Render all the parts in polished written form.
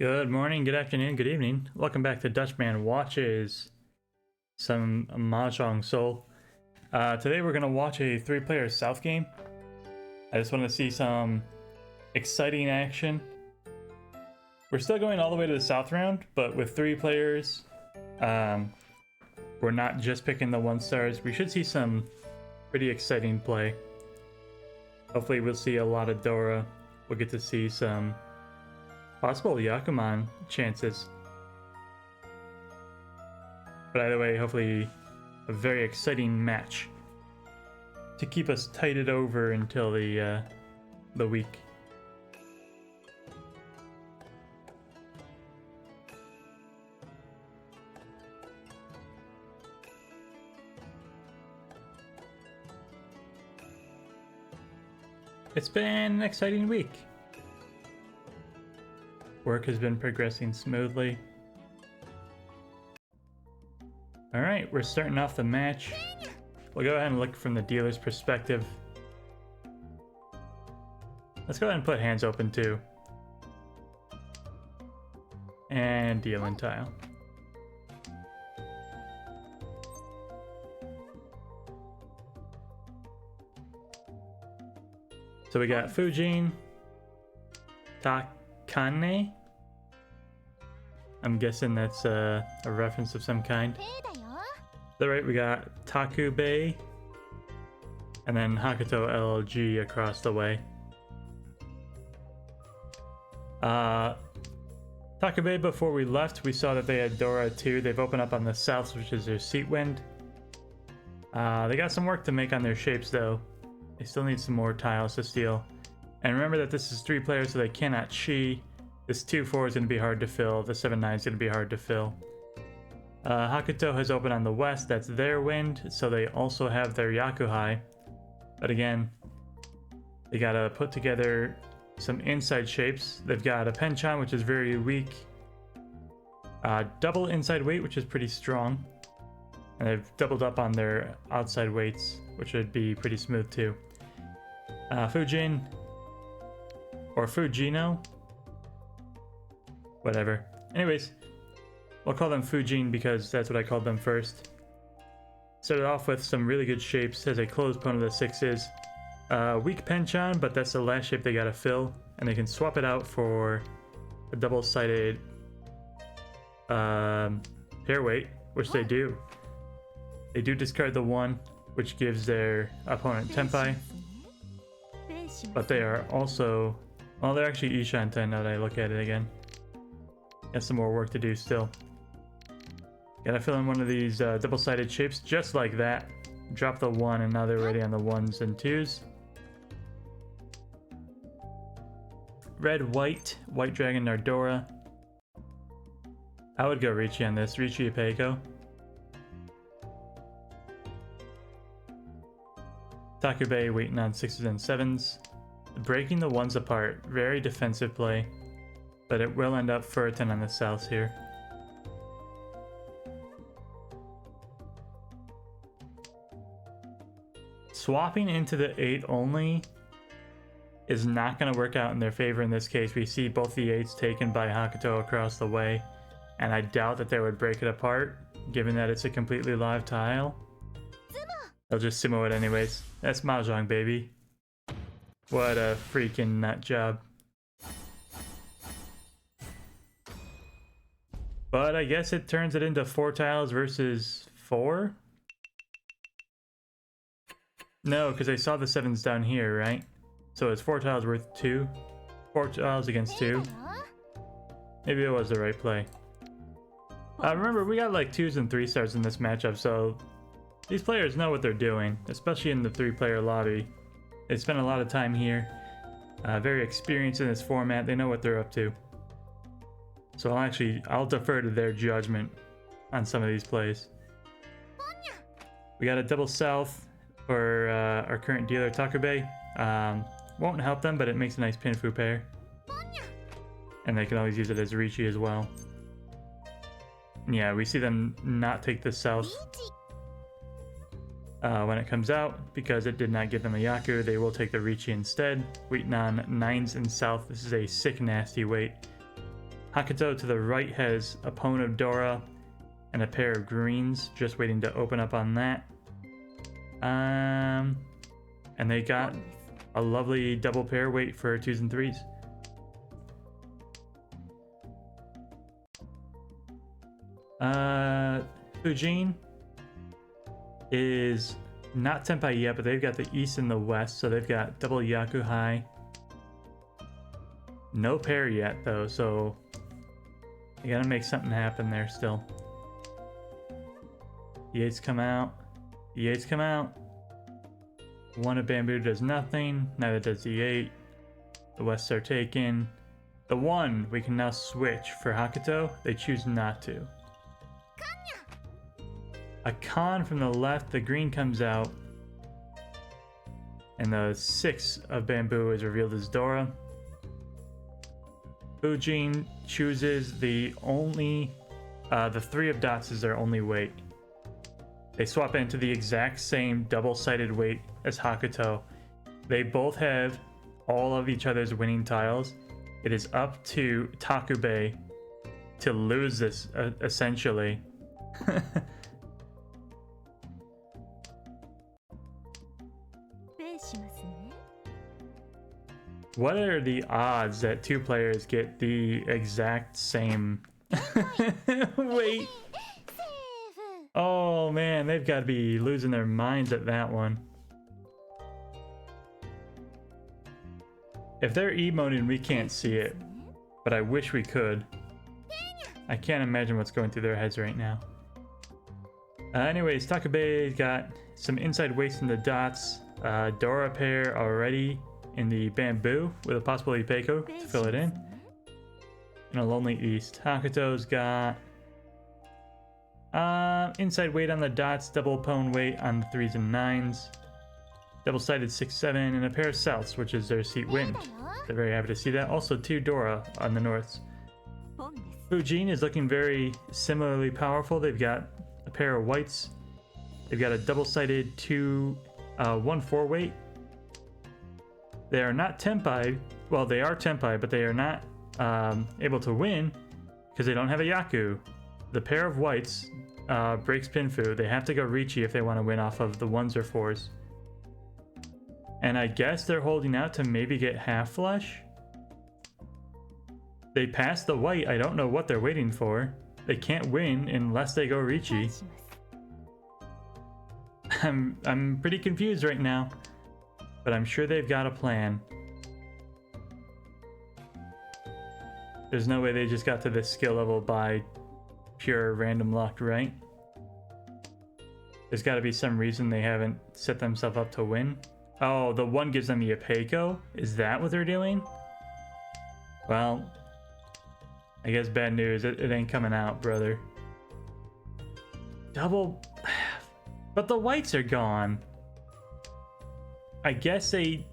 Good morning, good afternoon, good evening. Welcome back to Dutchman Watches some Mahjong Soul. Today we're going to watch a 3-player South game. I just want to see some exciting action. We're still going all the way to the South round, but with 3 players, we're not just picking the 1-stars. We should see some pretty exciting play. Hopefully we'll see a lot of Dora. We'll get to see some possible Yakuman chances. But either way, hopefully a very exciting match to keep us tided over until the week. It's been an exciting week. Work has been progressing smoothly. Alright, we're starting off the match. We'll go ahead and look from the dealer's perspective. Let's go ahead and put hands open too. And dealing tile. So we got Fujin, Takane. I'm guessing that's a reference of some kind. Alright, we got Takube and then Hakuto LLG across the way. Takube, before we left, we saw that they had Dora too. They've opened up on the south, which is their seat wind. They got some work to make on their shapes though. They still need some more tiles to steal. And remember that this is 3 players, so they cannot chi. This 2-4 is going to be hard to fill. The 7-9 is going to be hard to fill. Hakuto has opened on the west. That's their wind, so they also have their Yakuhai. But again, they got to put together some inside shapes. They've got a Penchan, which is very weak. Double inside weight, which is pretty strong. And they've doubled up on their outside weights, which would be pretty smooth too. Fujin, or Fujino, whatever. Anyways, we'll call them Fujin because that's what I called them first. Started off with some really good shapes as a closed pawn of the 6s. Weak Penchan, but that's the last shape they gotta fill, and they can swap it out for a double-sided pair weight, which they do. They do discard the 1, which gives their opponent Tenpai, but they are also, well, they're actually Ishan 10 now that I look at it again. Got some more work to do still. Gotta fill in one of these double-sided shapes just like that. Drop the 1 and now they're ready on the 1s and 2s. Red, white, white dragon Nardora. I would go Ricci on this, Ricci Apeiko. Takube waiting on 6s and 7s. Breaking the 1s apart, very defensive play. But it will end up Furton on the south here. Swapping into the 8 only is not going to work out in their favor in this case. We see both the 8s taken by Hakuto across the way, and I doubt that they would break it apart, given that it's a completely live tile. They'll just sumo it anyways. That's Mahjong, baby. What a freaking nut job. But I guess it turns it into 4 tiles versus 4? No, because I saw the 7s down here, right? So it's 4 tiles worth 2. 4 tiles against 2. Maybe it was the right play. Remember, we got like 2s and 3-stars in this matchup, so these players know what they're doing, especially in the 3-player lobby. They spend a lot of time here. Very experienced in this format. They know what they're up to. So I'll defer to their judgment on some of these plays. We got a double south for our current dealer Takube. Won't help them, but it makes a nice pinfu pair. And they can always use it as Ricci as well. Yeah, we see them not take the south when it comes out, because it did not give them a Yaku. They will take the Ricci instead. Waiting on 9s in south. This is a sick nasty weight. Hakuto to the right has a pawn of Dora and a pair of greens, just waiting to open up on that. And they got a lovely double pair weight for 2s and 3s. Fujin is not Tenpai yet, but they've got the east and the west, so they've got double Yaku high. No pair yet though, so you gotta make something happen there still. E8s come out. E8s come out. One of bamboo does nothing, neither does E8. The wests are taken. The one we can now switch for Hakuto, they choose not to. A con from the left, the green comes out. And the 6 of bamboo is revealed as Dora. Fujin chooses the 3 of dots is their only weight. They swap into the exact same double-sided weight as Hakuto. They both have all of each other's winning tiles. It is up to Takube to lose this, essentially. What are the odds that 2 players get the exact same weight? Oh man, they've got to be losing their minds at that one. If they're emoting, we can't see it, but I wish we could. I can't imagine what's going through their heads right now. Anyways, Takabe's got some inside weights in the dots. Dora pair already in the bamboo with a possible Ipeiko to fill it in. And a lonely east. Hakuto's got inside weight on the dots, double pawn weight on the 3s and 9s. Double-sided 6-7 and a pair of souths, which is their seat wind. They're very happy to see that. Also 2 Dora on the norths. Fujin is looking very similarly powerful. They've got a pair of whites. They've got a double-sided 1-4 weight. They are not Tenpai. Well, they are Tenpai, but they are not able to win because they don't have a Yaku. The pair of whites breaks Pinfu. They have to go Ricci if they want to win off of the 1s or 4s. And I guess they're holding out to maybe get half flush. They passed the white. I don't know what they're waiting for. They can't win unless they go Ricci. I'm pretty confused right now, but I'm sure they've got a plan. There's no way they just got to this skill level by pure random luck, right? There's got to be some reason they haven't set themselves up to win. Oh, the 1 gives them the Ipeiko? Is that what they're doing? Well, I guess bad news. It ain't coming out, brother. Double... But the whites are gone. I guess they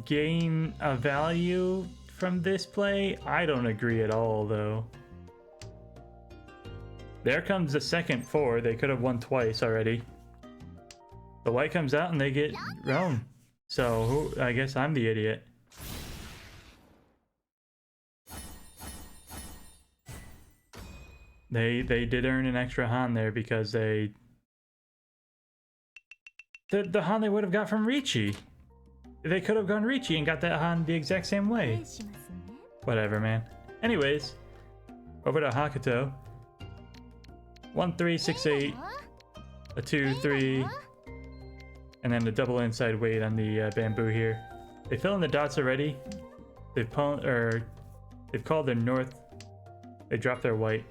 gain a value from this play. I don't agree at all, though. There comes the second 4. They could have won twice already. The white comes out and they get Rome. So I guess I'm the idiot. They did earn an extra Han there because they... The Han they would have got from Ricci. They could have gone Ricci and got that Han the exact same way. Whatever, man. Anyways, over to Hakuto. 1-3, 6-8, a 2-3, and then the double inside weight on the bamboo here. They fill in the dots already. They've called their north. They dropped their white.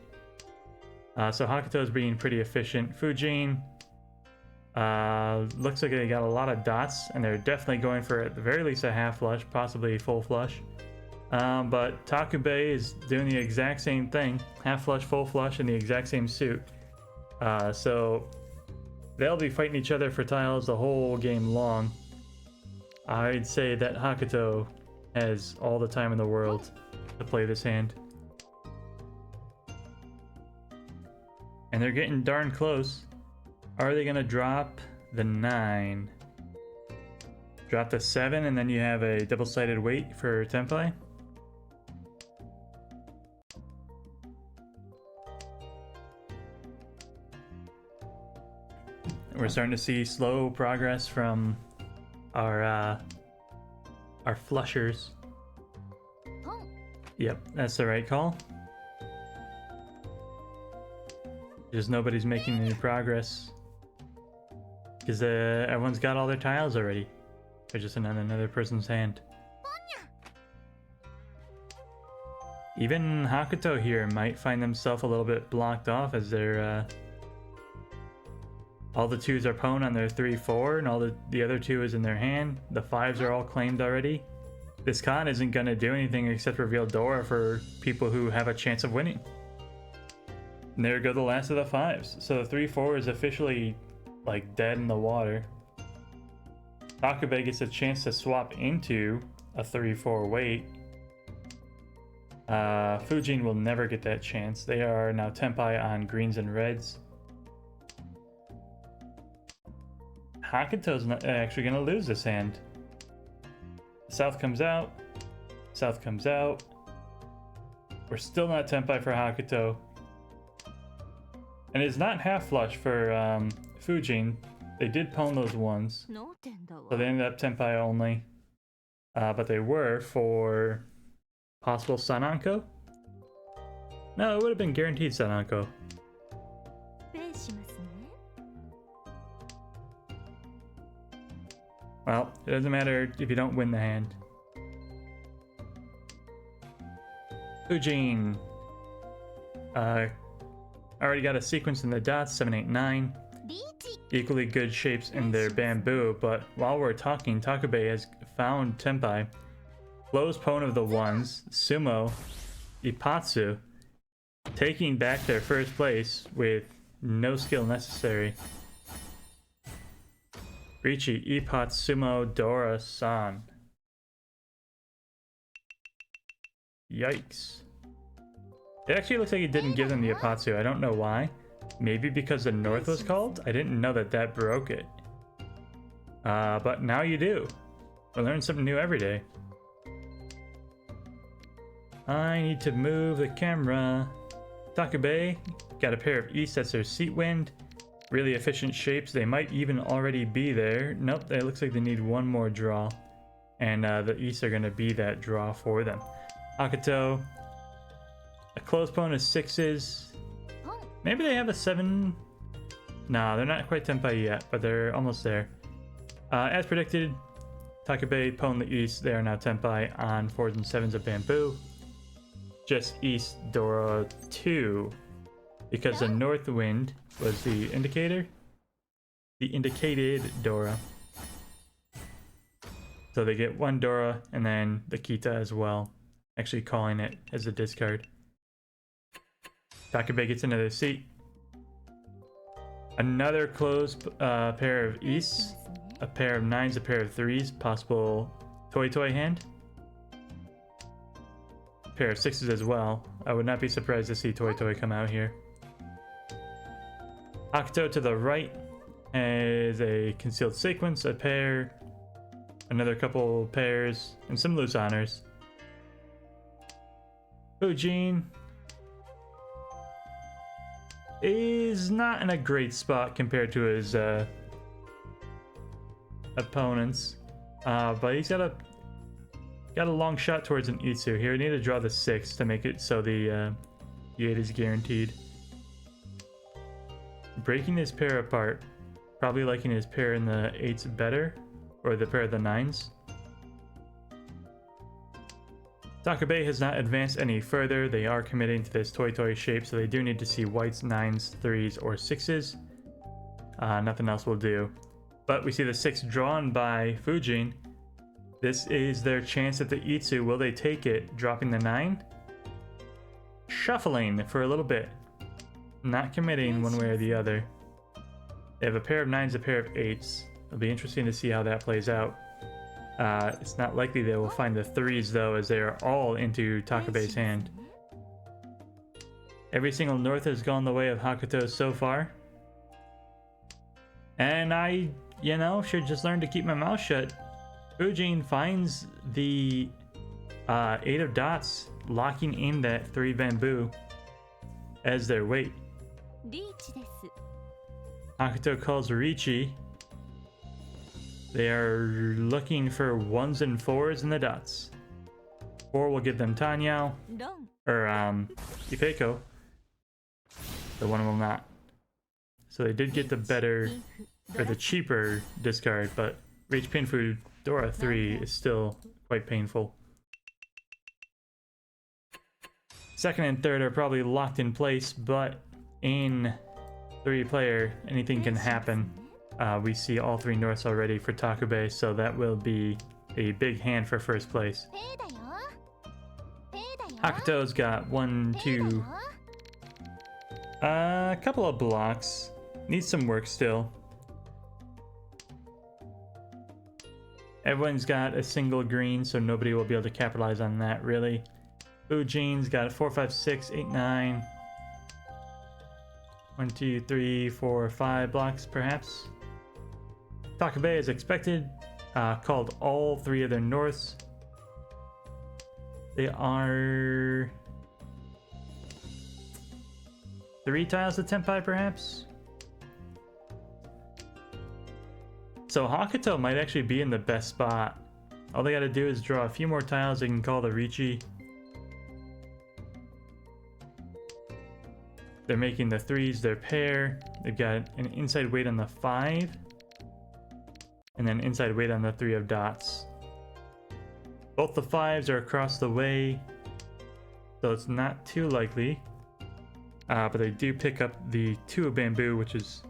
So Hakuto's being pretty efficient. Fujin looks like they got a lot of dots, and they're definitely going for at the very least a half flush, possibly full flush. But Takube is doing the exact same thing, half flush, full flush, in the exact same suit. So they'll be fighting each other for tiles the whole game long. I'd say that Hakuto has all the time in the world to play this hand. And they're getting darn close. Are they gonna drop the 9? Drop the 7 and then you have a double-sided weight for Tenpai? We're starting to see slow progress from our flushers. Yep, that's the right call. Just nobody's making any progress. Because everyone's got all their tiles already. They're just in another person's hand. Even Hakuto here might find themselves a little bit blocked off as they're all the 2s are pwned on their 3-4 and all the other 2 is in their hand. The 5s are all claimed already. This con isn't gonna do anything except reveal Dora for people who have a chance of winning. And there go the last of the 5s. So the 3-4 is officially like dead in the water. Takube gets a chance to swap into a 3-4 weight. Fujin will never get that chance. They are now Tenpai on greens and reds. Hakuto's not actually going to lose this hand. South comes out. South comes out. We're still not Tenpai for Hakuto. And it's not half flush for Fujin. They did pwn those ones. So they ended up Tenpai only. But they were for possible Sananko? No, it would have been guaranteed Sananko. Well, it doesn't matter if you don't win the hand. Fujin. Already got a sequence in the dots, 7, 8, 9. Equally good shapes in their bamboo, but while we're talking, Takube has found Tenpai. Close pwn of the 1s, Sumo, Ipatsu, taking back their first place with no skill necessary. Richi, Ipatsumo, Dora-san. Yikes. It actually looks like it didn't give them the Ipatsu. I don't know why. Maybe because the North was called? I didn't know that that broke it. But now you do. I learn something new every day. I need to move the camera. Takube got a pair of East, that's their seat wind. Really efficient shapes. They might even already be there. Nope, it looks like they need one more draw. And the East are going to be that draw for them. Hakuto. A close pwn is 6s. Maybe they have a 7. Nah, they're not quite Tenpai yet, but they're almost there. As predicted, Takube pwned the East. They are now Tenpai on 4s and 7s of bamboo. Just East Dora 2. Because the North Wind was the indicator. The indicated Dora. So they get one Dora and then the Kita as well. Actually calling it as a discard. Takube gets another seat. Another closed pair of Easts. A pair of 9s, a pair of 3s. Possible Toy hand. A pair of 6s as well. I would not be surprised to see Toy come out here. Hakuto to the right is a concealed sequence, a pair, another couple pairs, and some loose honors. Fujin is not in a great spot compared to his opponents, but he's got a long shot towards an Itsu here. We need to draw the 6 to make it so the 8 is guaranteed. Breaking his pair apart, probably liking his pair in the 8s better, or the pair of the 9s. Takube has not advanced any further. They are committing to this Toy shape, so they do need to see whites, 9s, 3s, or 6s. Nothing else will do. But we see the 6 drawn by Fujin. This is their chance at the Itsu. Will they take it? Dropping the 9? Shuffling for a little bit. Not committing one way or the other. They have a pair of 9s, a pair of 8s. It'll be interesting to see how that plays out. It's not likely they will find the 3s though, as they are all into Takube's hand. Every single North has gone the way of Hakuto so far. And I, should just learn to keep my mouth shut. Fujin finds the 8 of dots, locking in that 3 bamboo as their weight. Hakuto calls Riichi. They are looking for 1s and 4s in the dots. 4 will give them Tanyao, or Ipeiko. The 1 will not. So they did get the better, or the cheaper discard, but Reach Pinfu Dora 3 is still quite painful. Second and third are probably locked in place, but in 3-player, anything can happen. We see all 3 Norths already for Takube, so that will be a big hand for first place. Hakuto's got 1, 2, a couple of blocks. Needs some work still. Everyone's got a single green, so nobody will be able to capitalize on that, really. Ujine's got 4, 5, 6, 8, 9. 1, 2, 3, 4, 5 blocks, perhaps. Takube, as expected, called all 3 of their Norths. They are 3 tiles of Tenpai, perhaps? So Hakuto might actually be in the best spot. All they gotta do is draw a few more tiles, they can call the Riichi. They're making the 3s their pair. They've got an inside weight on the 5. And then inside weight on the 3 of dots. Both the 5s are across the way, so it's not too likely. But they do pick up the 2 of bamboo, which is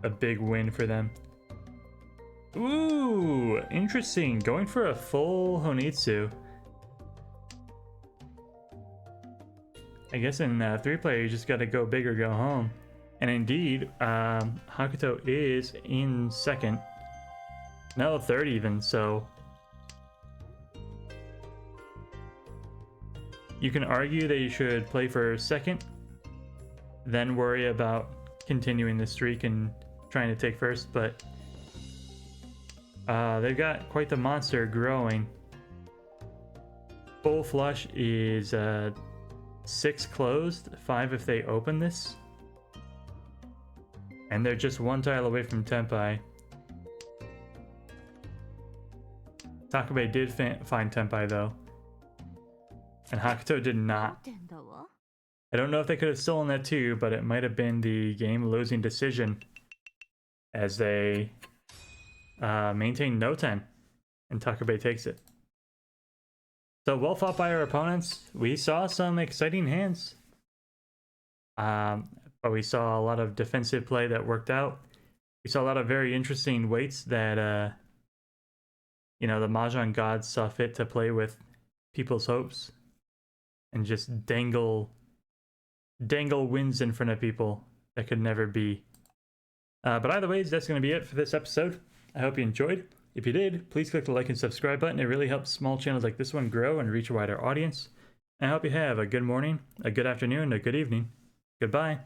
a big win for them. Ooh, interesting. Going for a full Honitsu. I guess in 3-player, you just gotta go big or go home. And indeed, Hakuto is in second. No, third even, so... You can argue that you should play for second, then worry about continuing the streak and trying to take first, but... they've got quite the monster growing. Full flush is 6 closed, 5 if they open this. And they're just 1 tile away from Tenpai. Takube did find Tenpai though. And Hakuto did not. I don't know if they could have stolen that too, but it might have been the game-losing decision. As they maintain no 10. And Takube takes it. So well fought by our opponents. We saw some exciting hands. But we saw a lot of defensive play that worked out. We saw a lot of very interesting weights that, you know, the Mahjong gods saw fit to play with people's hopes. And just dangle wins in front of people that could never be. But either ways, that's going to be it for this episode. I hope you enjoyed. If you did, please click the like and subscribe button. It really helps small channels like this one grow and reach a wider audience. I hope you have a good morning, a good afternoon, a good evening. Goodbye.